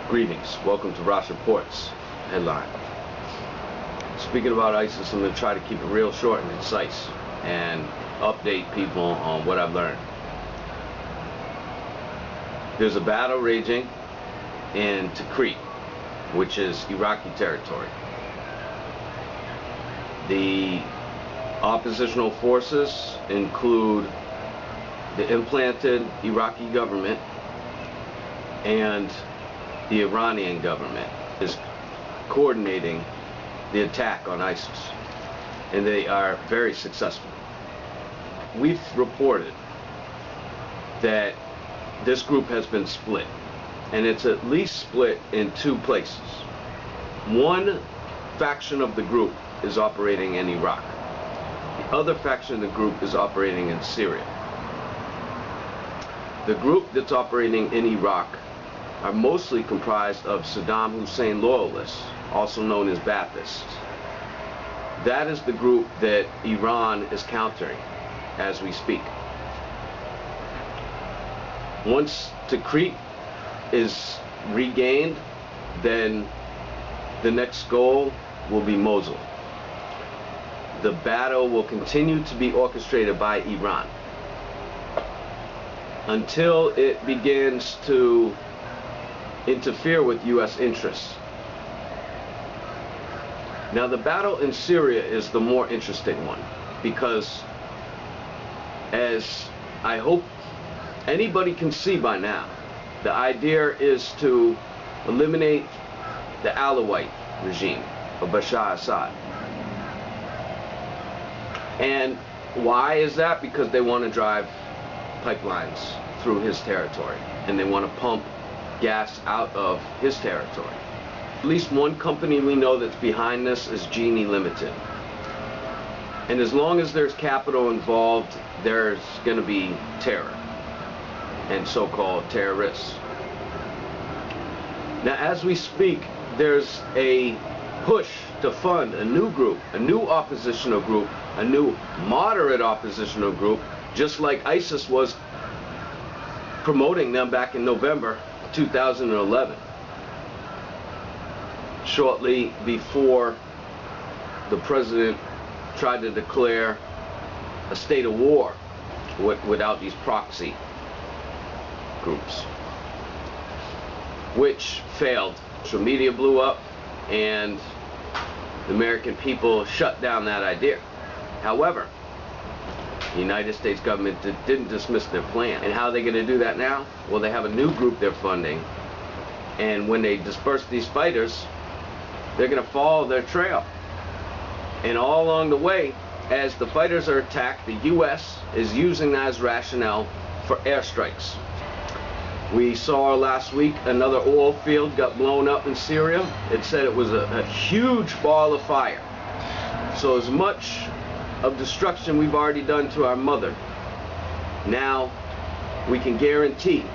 Greetings. Welcome to Ross Reports. Headline. Speaking about ISIS, I'm going to try to keep it real short and concise and update people on what I've learned. There's a battle raging in Tikrit, which is Iraqi territory. The oppositional forces include the implanted Iraqi government and the Iranian government is coordinating the attack on ISIS, and they are very successful. We've reported that this group has been split, and it's at least split in two places. One faction of the group is operating in Iraq. The other faction of the group is operating in Syria. The group that's operating in Iraq are mostly comprised of Saddam Hussein loyalists, also known as Ba'athists. That is the group that Iran is countering as we speak. Once Tikrit is regained, then the next goal will be Mosul. The battle will continue to be orchestrated by Iran until it begins to interfere with U.S. interests. Now, the battle in Syria is the more interesting one, because as I hope anybody can see by now, the idea is to eliminate the Alawite regime of Bashar Assad. And why is that? Because they want to drive pipelines through his territory, and they want to pump gas out of his territory. At least one company we know that's behind this is Genie Limited. And as long as there's capital involved, there's going to be terror and so-called terrorists. Now, as we speak, there's a push to fund a new group, a new oppositional group, a new moderate oppositional group, just like ISIS was promoting them back in November 2011, shortly before the president tried to declare a state of war without these proxy groups, which failed. Social media blew up, and the American people shut down that idea. However, the United States government didn't dismiss their plan. And how are they going to do that now? Well, they have a new group they're funding, and when they disperse these fighters, they're going to follow their trail. And all along the way, as the fighters are attacked, the U.S. is using that as rationale for airstrikes. We saw last week another oil field got blown up in Syria. It said it was a huge ball of fire. So as much of destruction we've already done to our mother, now we can guarantee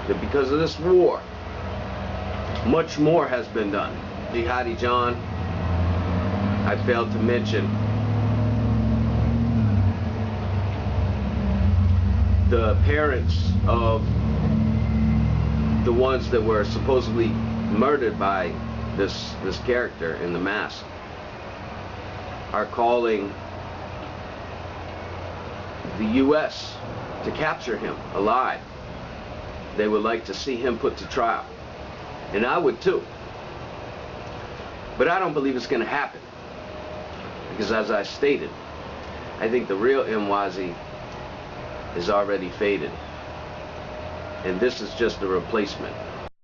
that because of this war, much more has been done. Jihadi John, I failed to mention the parents of the ones that were supposedly murdered by this character in the mask are calling the U.S. to capture him alive. They would like to see him put to trial. And I would too. But I don't believe it's going to happen. Because as I stated, I think the real Mwazi is already faded. And this is just a replacement.